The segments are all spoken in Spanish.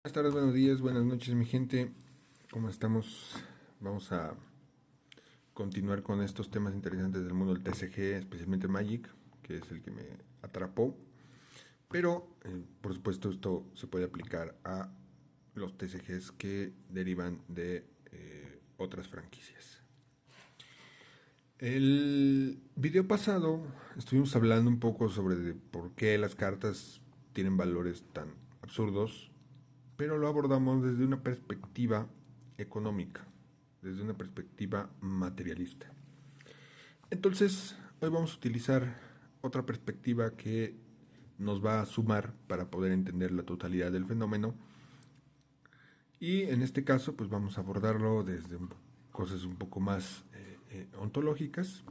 Buenas tardes, buenos días, buenas noches, mi gente. ¿Cómo estamos? Vamos a continuar con estos temas interesantes del mundo del TCG, especialmente Magic, que es el que me atrapó. Pero, por supuesto, esto se puede aplicar a los TCGs que derivan de otras franquicias. El video pasado estuvimos hablando un poco sobre por qué las cartas tienen valores tan absurdos, pero lo abordamos desde una perspectiva económica, desde una perspectiva materialista. Entonces, hoy vamos a utilizar otra perspectiva que nos va a sumar para poder entender la totalidad del fenómeno. Y en este caso, pues vamos a abordarlo desde cosas un poco más ontológicas.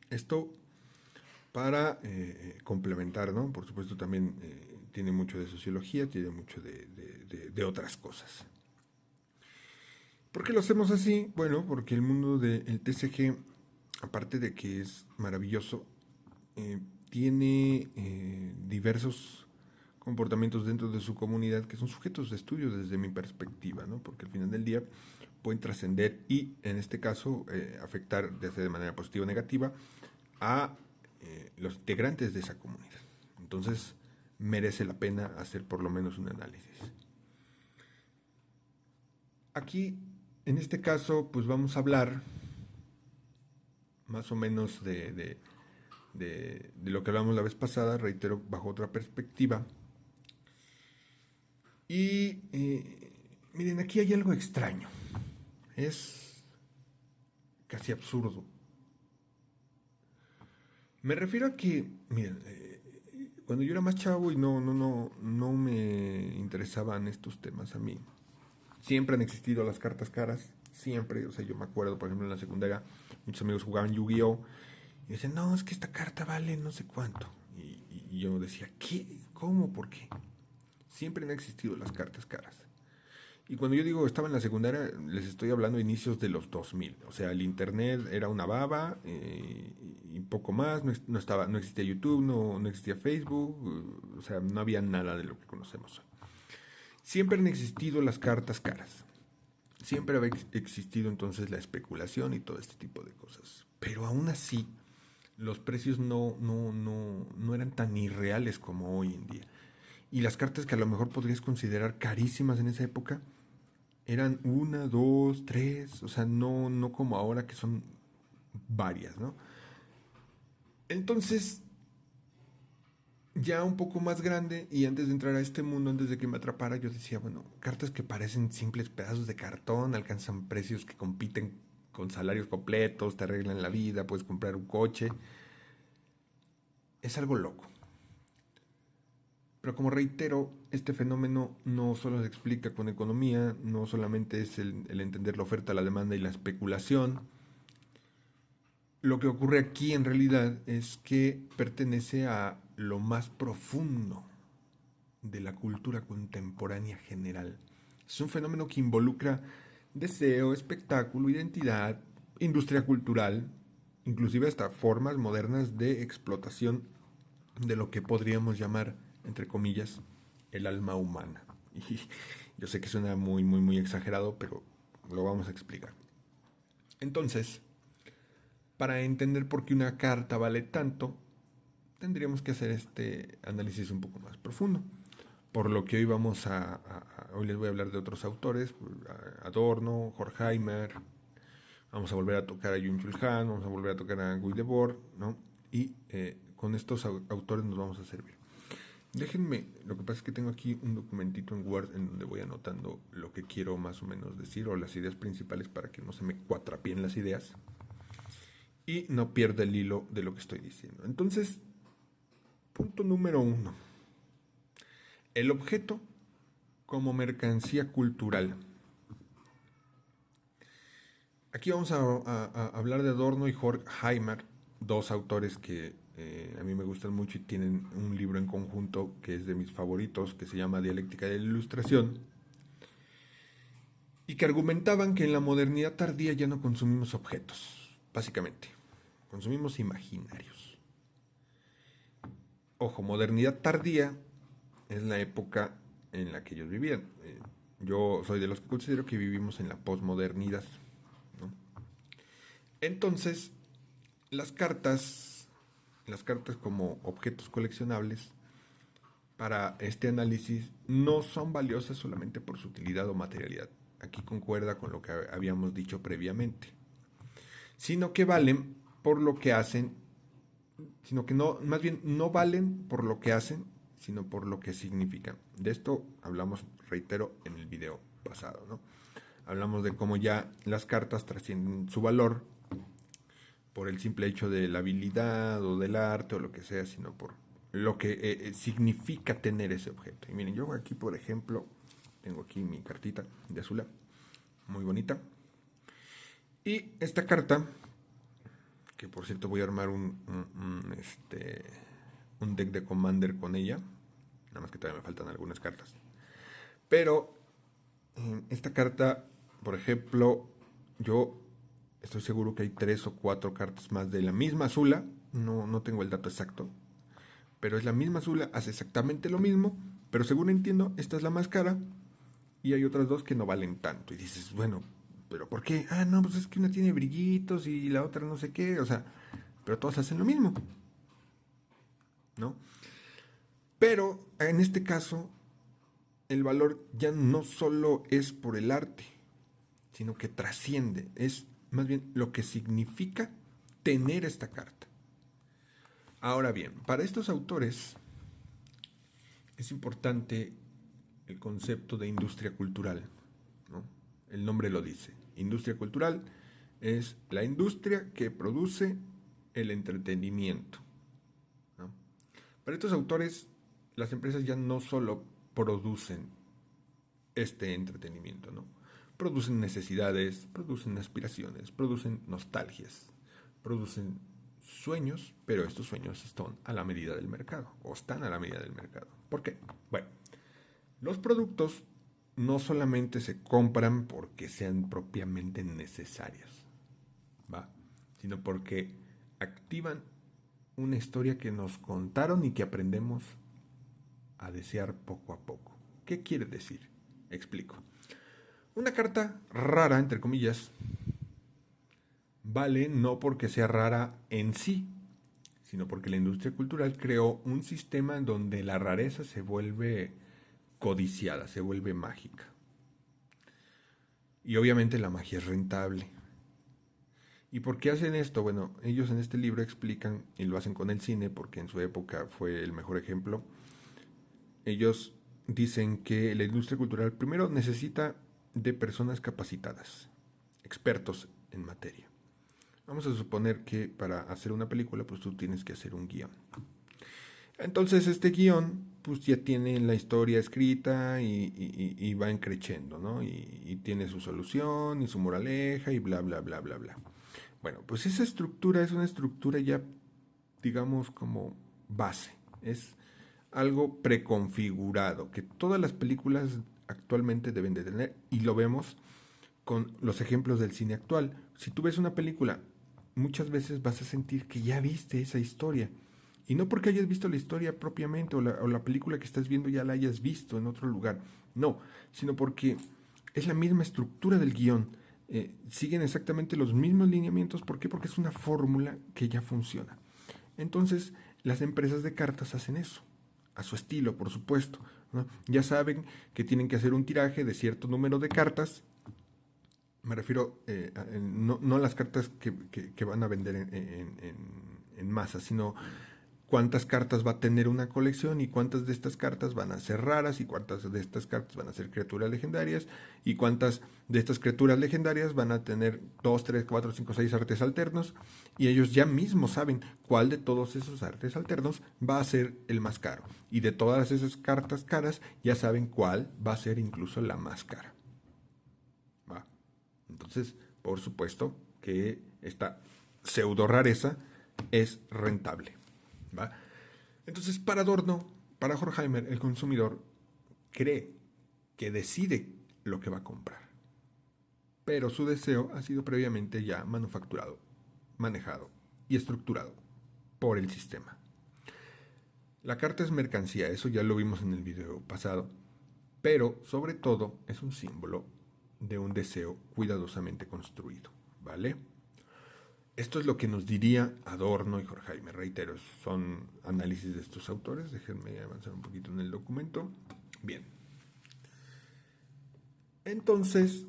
Esto para complementar, ¿no? Por supuesto también tiene mucho de sociología, tiene mucho de otras cosas. ¿Por qué lo hacemos así? Bueno, porque el mundo del TCG, aparte de que es maravilloso, tiene diversos comportamientos dentro de su comunidad que son sujetos de estudio desde mi perspectiva, ¿no? Porque al final del día pueden trascender y, en este caso, afectar, ya sea de manera positiva o negativa, a los integrantes de esa comunidad. Entonces, merece la pena hacer por lo menos un análisis. Aquí, en este caso, pues vamos a hablar más o menos de lo que hablamos la vez pasada, reitero, bajo otra perspectiva. Y miren, aquí hay algo extraño. Es casi absurdo. Me refiero a que, miren, cuando yo era más chavo y no me interesaban estos temas a mí, siempre han existido las cartas caras, siempre. O sea, yo me acuerdo, por ejemplo, en la secundaria, muchos amigos jugaban Yu-Gi-Oh! Y decían, no, es que esta carta vale no sé cuánto. Y yo decía, ¿qué? ¿Cómo? ¿Por qué? Siempre han existido las cartas caras. Y cuando yo digo estaba en la secundaria, les estoy hablando de inicios de los 2000. O sea, el internet era una baba y poco más. No existía YouTube, no existía Facebook. O sea, no había nada de lo que conocemos hoy. Siempre han existido las cartas caras. Siempre había existido entonces la especulación y todo este tipo de cosas. Pero aún así, los precios no eran tan irreales como hoy en día. Y las cartas que a lo mejor podrías considerar carísimas en esa época eran una, dos, tres, o sea, no como ahora que son varias, ¿no? Entonces, ya un poco más grande y antes de entrar a este mundo, antes de que me atrapara, yo decía, bueno, cartas que parecen simples pedazos de cartón, alcanzan precios que compiten con salarios completos, te arreglan la vida, puedes comprar un coche, es algo loco. Pero como reitero, este fenómeno no solo se explica con economía, no solamente es el entender la oferta, la demanda y la especulación. Lo que ocurre aquí en realidad es que pertenece a lo más profundo de la cultura contemporánea general. Es un fenómeno que involucra deseo, espectáculo, identidad, industria cultural, inclusive hasta formas modernas de explotación de lo que podríamos llamar, entre comillas, el alma humana. Y yo sé que suena muy exagerado, pero lo vamos a explicar. Entonces, para entender por qué una carta vale tanto, tendríamos que hacer este análisis un poco más profundo. Por lo que hoy hoy les voy a hablar de otros autores, Adorno, Horkheimer, vamos a volver a tocar a Jung Chul Han, vamos a volver a tocar a Guy Debord, ¿no? Y con estos autores nos vamos a servir. Déjenme, lo que pasa es que tengo aquí un documentito en Word en donde voy anotando lo que quiero más o menos decir o las ideas principales para que no se me cuatrapien las ideas y no pierda el hilo de lo que estoy diciendo. Entonces, punto número uno. El objeto como mercancía cultural. Aquí vamos a hablar de Adorno y Horkheimer, dos autores que a mí me gustan mucho y tienen un libro en conjunto que es de mis favoritos, que se llama Dialéctica de la Ilustración, y que argumentaban que en la modernidad tardía ya no consumimos objetos, básicamente, consumimos imaginarios. Ojo, modernidad tardía es la época en la que ellos vivían. Yo soy de los que considero que vivimos en la posmodernidad, ¿no? Entonces, las cartas, las cartas como objetos coleccionables, para este análisis no son valiosas solamente por su utilidad o materialidad. Aquí concuerda con lo que habíamos dicho previamente, sino que valen por lo que hacen, sino que no, más bien no valen por lo que hacen, sino por lo que significan. De esto hablamos, reitero, en el video pasado, ¿no? Hablamos de cómo ya las cartas trascienden su valor por el simple hecho de la habilidad o del arte o lo que sea, sino por lo que significa tener ese objeto. Y miren, yo aquí, por ejemplo, tengo aquí mi cartita de Azula, muy bonita. Y esta carta, que por cierto voy a armar un deck de Commander con ella, nada más que todavía me faltan algunas cartas. Pero esta carta, por ejemplo, yo estoy seguro que hay 3 o 4 cartas más de la misma Azula, no tengo el dato exacto, pero es la misma Azula, hace exactamente lo mismo, pero según entiendo, esta es la más cara y hay otras dos que no valen tanto. Y dices, bueno, ¿pero por qué? Ah, no, pues es que una tiene brillitos y la otra no sé qué, o sea, pero todas hacen lo mismo, ¿no? Pero en este caso, el valor ya no solo es por el arte, sino que trasciende, es más bien lo que significa tener esta carta. Ahora bien, para estos autores es importante el concepto de industria cultural, ¿no? El nombre lo dice. Industria cultural es la industria que produce el entretenimiento, ¿no? Para estos autores, las empresas ya no solo producen este entretenimiento, ¿no? Producen necesidades, producen aspiraciones, producen nostalgias, producen sueños, pero estos sueños están a la medida del mercado, o están a la medida del mercado. ¿Por qué? Bueno, los productos no solamente se compran porque sean propiamente necesarios, ¿va? Sino porque activan una historia que nos contaron y que aprendemos a desear poco a poco. ¿Qué quiere decir? Explico. Una carta rara, entre comillas, vale no porque sea rara en sí, sino porque la industria cultural creó un sistema en donde la rareza se vuelve codiciada, se vuelve mágica. Y obviamente la magia es rentable. ¿Y por qué hacen esto? Bueno, ellos en este libro explican, y lo hacen con el cine, porque en su época fue el mejor ejemplo. Ellos dicen que la industria cultural primero necesita de personas capacitadas, expertos en materia. Vamos a suponer que para hacer una película, pues tú tienes que hacer un guión. Entonces este guión, pues ya tiene la historia escrita y va creciendo, ¿no? Y tiene su solución y su moraleja y bla, bla, bla, bla, bla. Bueno, pues esa estructura es una estructura ya, digamos, como base. Es algo preconfigurado que todas las películas actualmente deben de tener y lo vemos con los ejemplos del cine actual. Si tú ves una película, muchas veces vas a sentir que ya viste esa historia. Y no porque hayas visto la historia propiamente o la película que estás viendo ya la hayas visto en otro lugar. No, sino porque es la misma estructura del guión. Siguen exactamente los mismos lineamientos. ¿Por qué? Porque es una fórmula que ya funciona. Entonces, las empresas de cartas hacen eso. A su estilo, por supuesto, ¿no? Ya saben que tienen que hacer un tiraje de cierto número de cartas. Me refiero no a las cartas que van a vender en masa, sino cuántas cartas va a tener una colección y cuántas de estas cartas van a ser raras y cuántas de estas cartas van a ser criaturas legendarias y cuántas de estas criaturas legendarias van a tener 2, 3, 4, 5, 6 artes alternos y ellos ya mismos saben cuál de todos esos artes alternos va a ser el más caro y de todas esas cartas caras ya saben cuál va a ser incluso la más cara. ¿Va? Entonces, por supuesto que esta pseudo rareza es rentable. ¿Va? Entonces, para Adorno, para Horkheimer, el consumidor cree que decide lo que va a comprar, pero su deseo ha sido previamente ya manufacturado, manejado y estructurado por el sistema. La carta es mercancía, eso ya lo vimos en el video pasado, pero sobre todo es un símbolo de un deseo cuidadosamente construido, ¿vale? Esto es lo que nos diría Adorno y Horkheimer. Reitero, son análisis de estos autores. Déjenme avanzar un poquito en el documento. Bien. Entonces,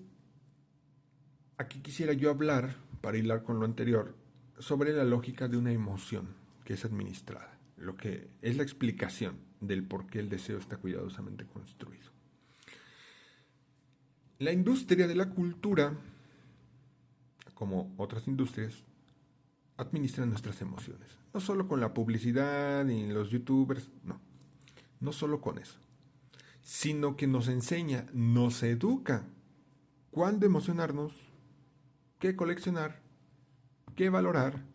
aquí quisiera yo hablar, para hilar con lo anterior, sobre la lógica de una emoción que es administrada, lo que es la explicación del por qué el deseo está cuidadosamente construido. La industria de la cultura, como otras industrias, administra nuestras emociones. No solo con la publicidad y los youtubers, no solo con eso, sino que nos enseña, nos educa cuándo emocionarnos, qué coleccionar, qué valorar,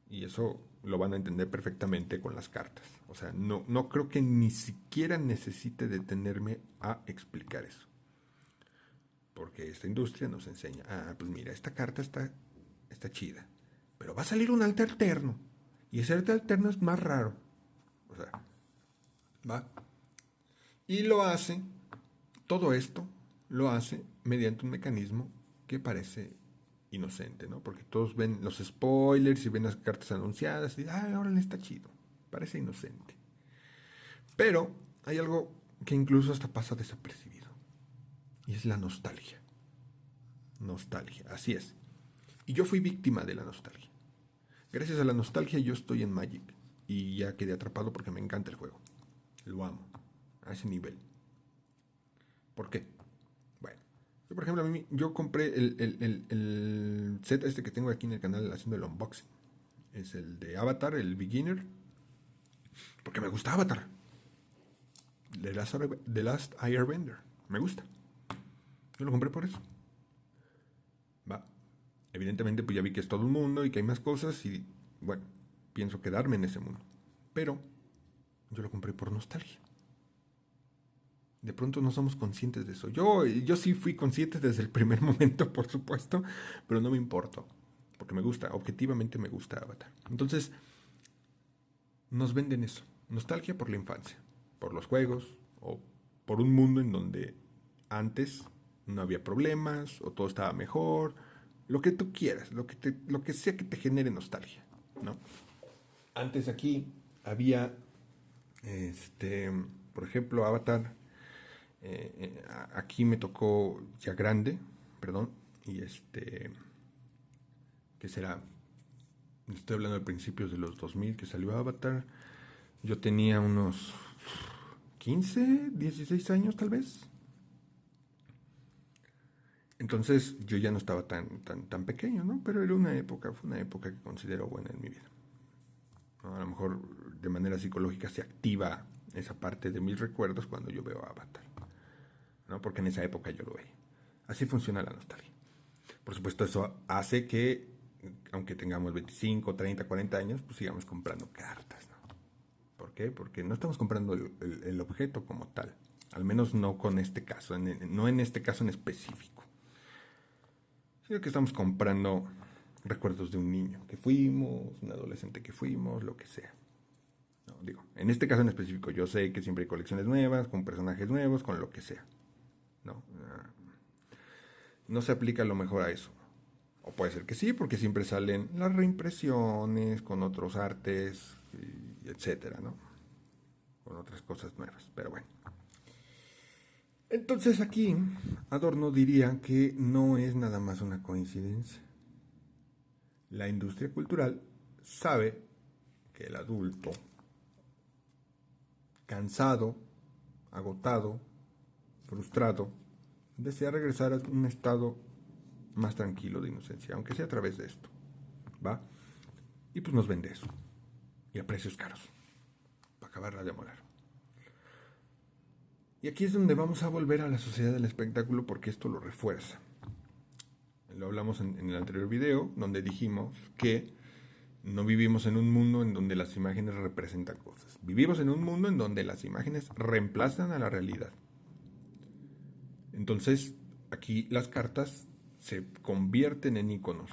y eso lo van a entender perfectamente con las cartas. O sea, no creo que ni siquiera necesite detenerme a explicar eso. Porque esta industria nos enseña, pues mira, esta carta está chida, pero va a salir un arte alterno, y ese arte alterno es más raro. O sea, va. Y lo hace, todo esto lo hace mediante un mecanismo que parece inocente, ¿no? Porque todos ven los spoilers y ven las cartas anunciadas y ahora le está chido. Parece inocente. Pero hay algo que incluso hasta pasa desapercibido. Y es la nostalgia. Nostalgia, así es. Y yo fui víctima de la nostalgia. Gracias a la nostalgia yo estoy en Magic. Y ya quedé atrapado porque me encanta el juego. Lo amo. A ese nivel. ¿Por qué? Bueno, yo por ejemplo, yo compré el set este que tengo aquí en el canal haciendo el unboxing. Es el de Avatar, el Beginner. Porque me gusta Avatar. The Last Airbender. Me gusta. Yo lo compré por eso. Va. Evidentemente, pues ya vi que es todo un mundo y que hay más cosas y, bueno, pienso quedarme en ese mundo. Pero yo lo compré por nostalgia. De pronto no somos conscientes de eso. Yo sí fui consciente desde el primer momento, por supuesto, pero no me importó. Porque me gusta, objetivamente me gusta Avatar. Entonces, nos venden eso. Nostalgia por la infancia, por los juegos, o por un mundo en donde antes no había problemas, o todo estaba mejor, lo que tú quieras, lo que sea que te genere nostalgia, ¿no? Antes aquí había, por ejemplo, Avatar. Aquí me tocó ya grande, perdón, y ¿qué será? Estoy hablando de principios de los 2000 que salió Avatar. Yo tenía unos 15, 16 años tal vez. Entonces yo ya no estaba tan pequeño, ¿no? Pero era fue una época que considero buena en mi vida, ¿no? A lo mejor de manera psicológica se activa esa parte de mis recuerdos cuando yo veo Avatar, ¿no? Porque en esa época yo lo veía. Así funciona la nostalgia. Por supuesto, eso hace que, aunque tengamos 25, 30, 40 años, pues sigamos comprando cartas, ¿no? ¿Por qué? Porque no estamos comprando el objeto como tal. Al menos no con este caso, no en este caso en específico. Sino que estamos comprando recuerdos de un niño que fuimos, un adolescente que fuimos, lo que sea. No, digo, en este caso en específico, yo sé que siempre hay colecciones nuevas, con personajes nuevos, con lo que sea. No, no se aplica a lo mejor a eso. O puede ser que sí, porque siempre salen las reimpresiones con otros artes, etcétera, ¿no? Con otras cosas nuevas. Pero bueno. Entonces aquí Adorno diría que no es nada más una coincidencia. La industria cultural sabe que el adulto, cansado, agotado, frustrado, desea regresar a un estado más tranquilo de inocencia, aunque sea a través de esto, ¿va? Y pues nos vende eso, y a precios caros, para acabarla de molar. Y aquí es donde vamos a volver a la sociedad del espectáculo porque esto lo refuerza. Lo hablamos en el anterior video, donde dijimos que no vivimos en un mundo en donde las imágenes representan cosas. Vivimos en un mundo en donde las imágenes reemplazan a la realidad. Entonces, aquí las cartas se convierten en iconos.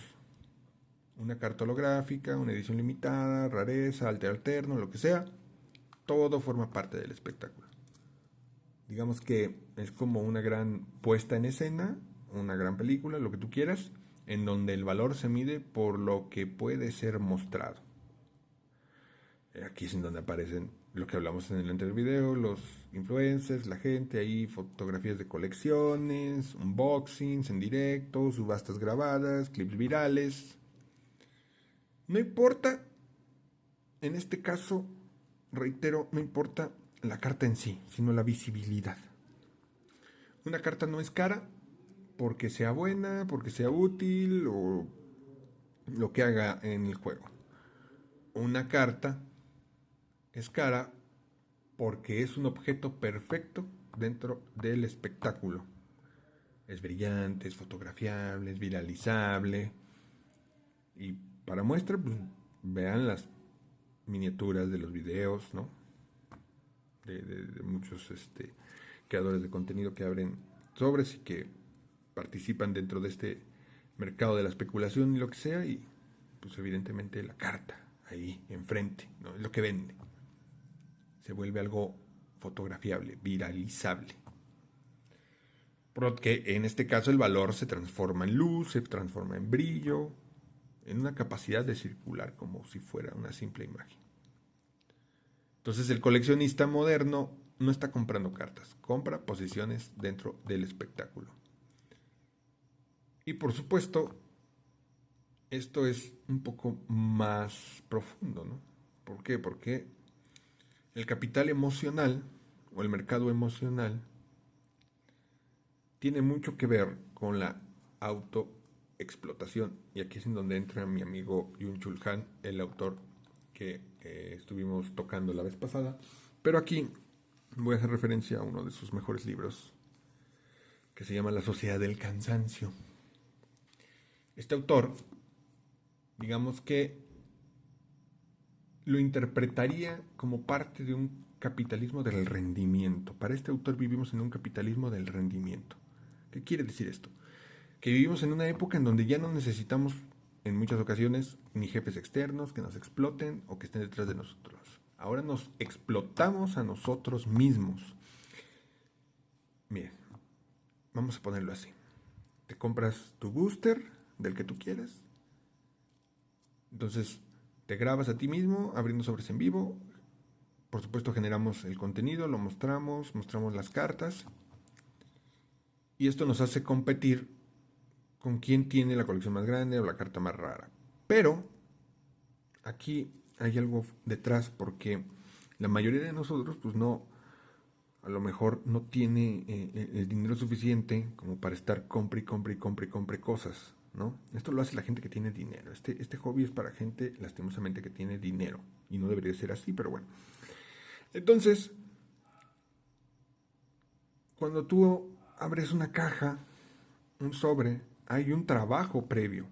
Una carta holográfica, una edición limitada, rareza, arte alterno, lo que sea, todo forma parte del espectáculo. Digamos que es como una gran puesta en escena, una gran película, lo que tú quieras, en donde el valor se mide por lo que puede ser mostrado. Aquí es en donde aparecen lo que hablamos en el anterior video, los influencers, la gente, ahí fotografías de colecciones, unboxings en directo, subastas grabadas, clips virales. No importa, en este caso, reitero, no importa la carta en sí, sino la visibilidad. Una carta no es cara porque sea buena, porque sea útil o lo que haga en el juego. Una carta es cara porque es un objeto perfecto dentro del espectáculo. Es brillante, es fotografiable, es viralizable. Y para muestra, pues, vean las miniaturas de los videos, ¿no? De muchos creadores de contenido que abren sobres y que participan dentro de este mercado de la especulación y lo que sea. Y pues evidentemente la carta ahí enfrente, ¿no? Es lo que vende. Se vuelve algo fotografiable, viralizable. Porque en este caso el valor se transforma en luz, se transforma en brillo, en una capacidad de circular como si fuera una simple imagen. Entonces el coleccionista moderno no está comprando cartas, compra posiciones dentro del espectáculo. Y por supuesto, esto es un poco más profundo, ¿no? ¿Por qué? Porque el capital emocional o el mercado emocional tiene mucho que ver con la autoexplotación. Y aquí es en donde entra mi amigo Byung-Chul Han, el autor que estuvimos tocando la vez pasada. Pero aquí voy a hacer referencia a uno de sus mejores libros, que se llama La Sociedad del Cansancio. Este autor, digamos que lo interpretaría como parte de un capitalismo del rendimiento. Para este autor vivimos en un capitalismo del rendimiento. ¿Qué quiere decir esto? Que vivimos en una época en donde ya no necesitamos en muchas ocasiones ni jefes externos que nos exploten o que estén detrás de nosotros. Ahora nos explotamos a nosotros mismos. Miren, vamos a ponerlo así. Te compras tu booster del que tú quieres. Entonces te grabas a ti mismo abriendo sobres en vivo. Por supuesto generamos el contenido, lo mostramos, mostramos las cartas. Y esto nos hace competir con quién tiene la colección más grande o la carta más rara. Pero aquí hay algo detrás porque la mayoría de nosotros pues no, a lo mejor no tiene el dinero suficiente como para estar compre y compre y compre y compre cosas, ¿no? Esto lo hace la gente que tiene dinero. Este hobby es para gente lastimosamente que tiene dinero y no debería ser así, pero bueno. Entonces, cuando tú abres una caja, un sobre, hay un trabajo previo.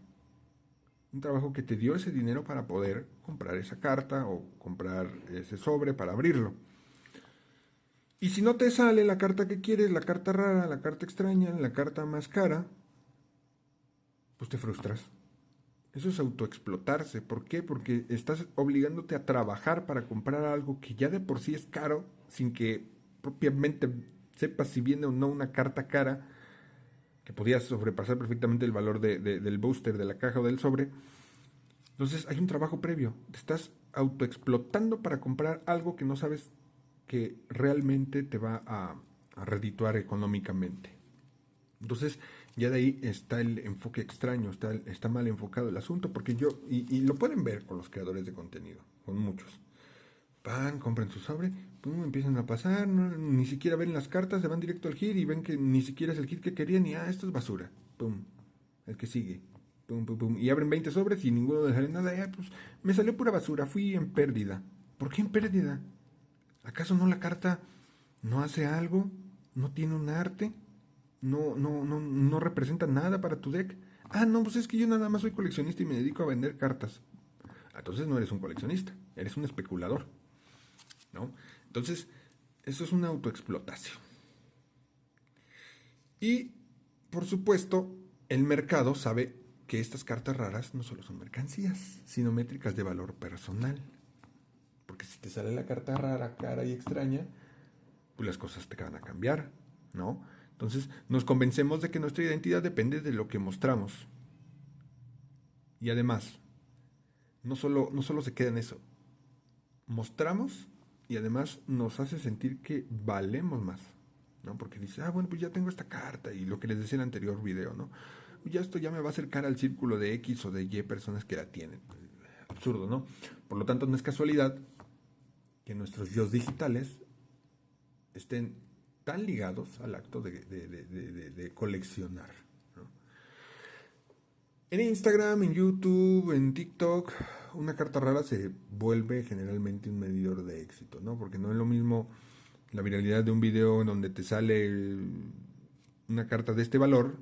Un trabajo que te dio ese dinero para poder comprar esa carta o comprar ese sobre para abrirlo. Y si no te sale la carta que quieres, la carta rara, la carta extraña, la carta más cara, pues te frustras. Eso es autoexplotarse. ¿Por qué? Porque estás obligándote a trabajar para comprar algo que ya de por sí es caro, sin que propiamente sepas si viene o no una carta cara, que podía sobrepasar perfectamente el valor del booster, de la caja o del sobre. Entonces hay un trabajo previo. Te estás autoexplotando para comprar algo que no sabes que realmente te va a redituar económicamente. Entonces ya de ahí está el enfoque extraño, está mal enfocado el asunto, porque y lo pueden ver con los creadores de contenido, con muchos. Van, compran su sobre, pum, empiezan a pasar, ni siquiera ven las cartas, se van directo al hit y ven que ni siquiera es el hit que querían y esto es basura. Pum, el que sigue. Pum, pum, pum. Y abren 20 sobres y ninguno les sale nada. Pues me salió pura basura, fui en pérdida. ¿Por qué en pérdida? ¿Acaso no la carta no hace algo? ¿No tiene un arte? ¿No representa nada para tu deck? Ah, no, pues es que yo nada más soy coleccionista y me dedico a vender cartas. Entonces no eres un coleccionista, eres un especulador, ¿no? Entonces, eso es una autoexplotación. Y, por supuesto, el mercado sabe que estas cartas raras no solo son mercancías, sino métricas de valor personal. Porque si te sale la carta rara, cara y extraña, pues las cosas te van a cambiar, ¿no? Entonces nos convencemos de que nuestra identidad depende de lo que mostramos. Y además, no solo se queda en eso. Mostramos y además nos hace sentir que valemos más, ¿no? Porque dice, bueno, pues ya tengo esta carta y lo que les decía en el anterior video, ¿no? Ya esto ya me va a acercar al círculo de X o de Y personas que la tienen. Absurdo, ¿no? Por lo tanto, no es casualidad que nuestros yo digitales estén tan ligados al acto de coleccionar, ¿no? En Instagram, en YouTube, en TikTok, una carta rara se vuelve generalmente un medidor de éxito, ¿no? Porque no es lo mismo la viralidad de un video en donde te sale una carta de este valor,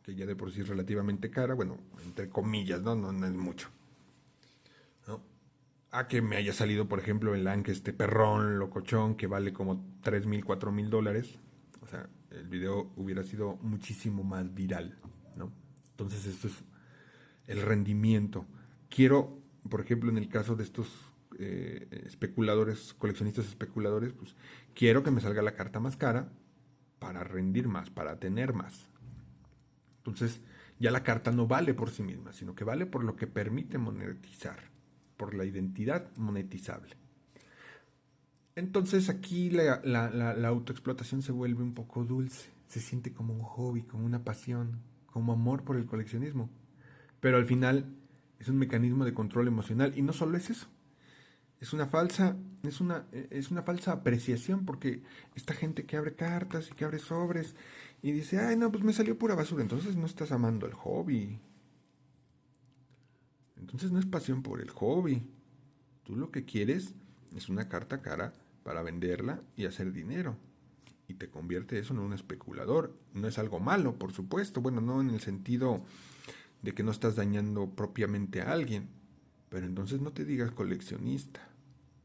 que ya de por sí es relativamente cara, bueno, entre comillas, ¿no? No es mucho, ¿no? A que me haya salido, por ejemplo, en Lank este perrón locochón que vale como 3,000, 4,000 dólares. O sea, el video hubiera sido muchísimo más viral, ¿no? Entonces esto es el rendimiento. Quiero, por ejemplo, en el caso de estos especuladores, coleccionistas especuladores, pues quiero que me salga la carta más cara para rendir más, para tener más. Entonces ya la carta no vale por sí misma, sino que vale por lo que permite monetizar, por la identidad monetizable. Entonces aquí la autoexplotación se vuelve un poco dulce, se siente como un hobby, como una pasión, como amor por el coleccionismo. Pero al final es un mecanismo de control emocional y no solo es eso. Es una falsa apreciación porque esta gente que abre cartas y que abre sobres y dice, ay no, pues me salió pura basura, entonces no estás amando el hobby. Entonces no es pasión por el hobby. Tú lo que quieres es una carta cara para venderla y hacer dinero. Y te convierte eso en un especulador. No es algo malo, por supuesto. Bueno, no en el sentido de que no estás dañando propiamente a alguien. Pero entonces no te digas coleccionista,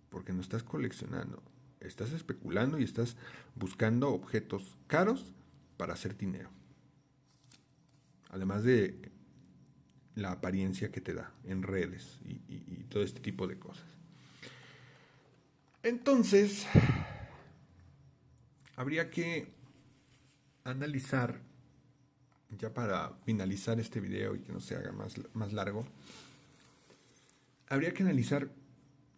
porque no estás coleccionando. Estás especulando y estás buscando objetos caros para hacer dinero. Además de la apariencia que te da en redes y todo este tipo de cosas. Entonces, habría que analizar, ya para finalizar este video y que no se haga más largo, habría que analizar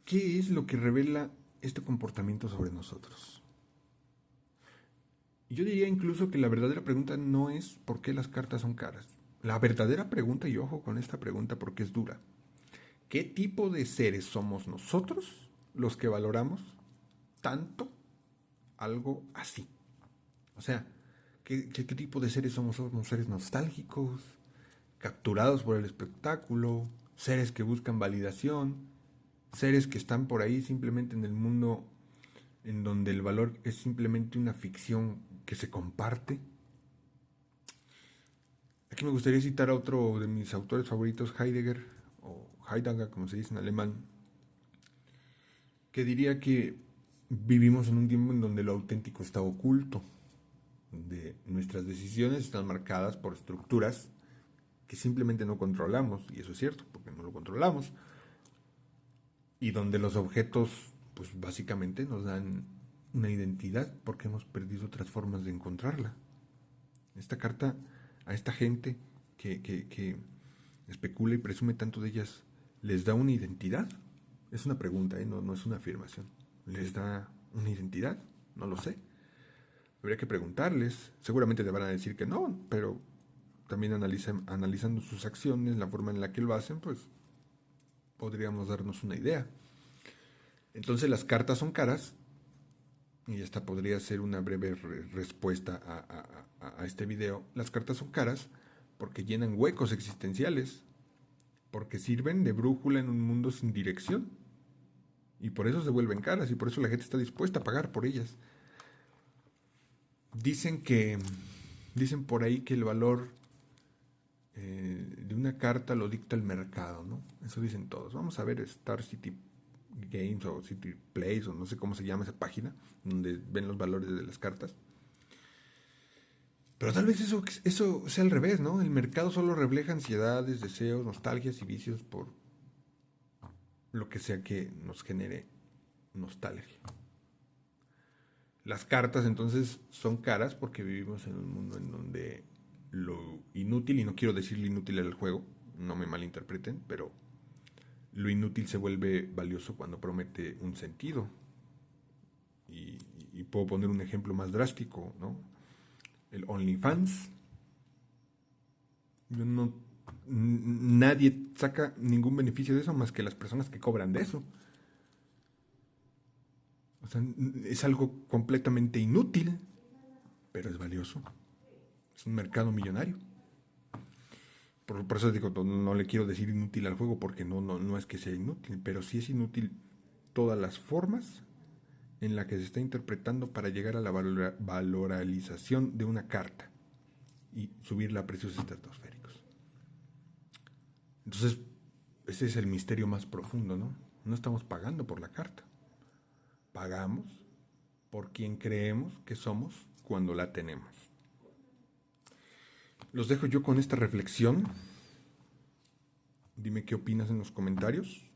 qué es lo que revela este comportamiento sobre nosotros. Yo diría incluso que la verdadera pregunta no es por qué las cartas son caras. La verdadera pregunta, y ojo con esta pregunta porque es dura, ¿qué tipo de seres somos nosotros los que valoramos tanto algo así? O sea, ¿qué tipo de seres somos? ¿Somos seres nostálgicos, capturados por el espectáculo, seres que buscan validación, seres que están por ahí simplemente en el mundo en donde el valor es simplemente una ficción que se comparte? Aquí me gustaría citar a otro de mis autores favoritos, Heidegger, o Heidegger, como se dice en alemán, que diría que vivimos en un tiempo en donde lo auténtico está oculto, donde nuestras decisiones están marcadas por estructuras que simplemente no controlamos, y eso es cierto, porque no lo controlamos, y donde los objetos, pues básicamente nos dan una identidad, porque hemos perdido otras formas de encontrarla. Esta carta a esta gente que especula y presume tanto de ellas, ¿les da una identidad? Es una pregunta, no es una afirmación. ¿Les da una identidad? No lo sé. Habría que preguntarles. Seguramente te van a decir que no, pero también analizando sus acciones, la forma en la que lo hacen, pues podríamos darnos una idea. Entonces las cartas son caras, y esta podría ser una breve respuesta a este video. Las cartas son caras porque llenan huecos existenciales, porque sirven de brújula en un mundo sin dirección, y por eso se vuelven caras, y por eso la gente está dispuesta a pagar por ellas. Dicen por ahí que el valor de una carta lo dicta el mercado, ¿no? Eso dicen todos. Vamos a ver Star City Games o City Plays o no sé cómo se llama esa página donde ven los valores de las cartas. Pero tal vez eso sea al revés, ¿no? El mercado solo refleja ansiedades, deseos, nostalgias y vicios por lo que sea que nos genere nostalgia. Las cartas entonces son caras porque vivimos en un mundo en donde lo inútil, y no quiero decirle inútil al juego, no me malinterpreten, pero lo inútil se vuelve valioso cuando promete un sentido. Y, y puedo poner un ejemplo más drástico, ¿no? El OnlyFans. Yo no, nadie saca ningún beneficio de eso más que las personas que cobran de eso. O sea, es algo completamente inútil, pero es valioso. Es un mercado millonario. Por eso digo, no le quiero decir inútil al juego porque no es que sea inútil, pero sí es inútil todas las formas en las que se está interpretando para llegar a la valoralización de una carta y subirla a precios estratosféricos. Entonces, ese es el misterio más profundo, ¿no? No estamos pagando por la carta. Pagamos por quien creemos que somos cuando la tenemos. Los dejo yo con esta reflexión. Dime qué opinas en los comentarios.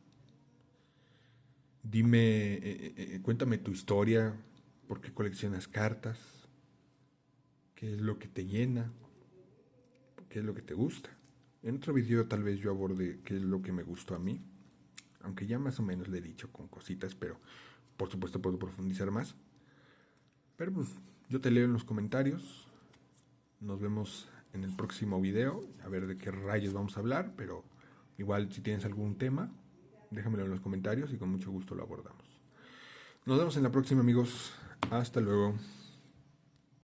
Dime, cuéntame tu historia, por qué coleccionas cartas, qué es lo que te llena, qué es lo que te gusta. En otro video tal vez yo aborde qué es lo que me gustó a mí, aunque ya más o menos le he dicho con cositas, pero por supuesto puedo profundizar más. Pero pues yo te leo en los comentarios. Nos vemos en el próximo video, a ver de qué rayos vamos a hablar, pero igual si tienes algún tema, déjamelo en los comentarios y con mucho gusto lo abordamos. Nos vemos en la próxima, amigos. Hasta luego.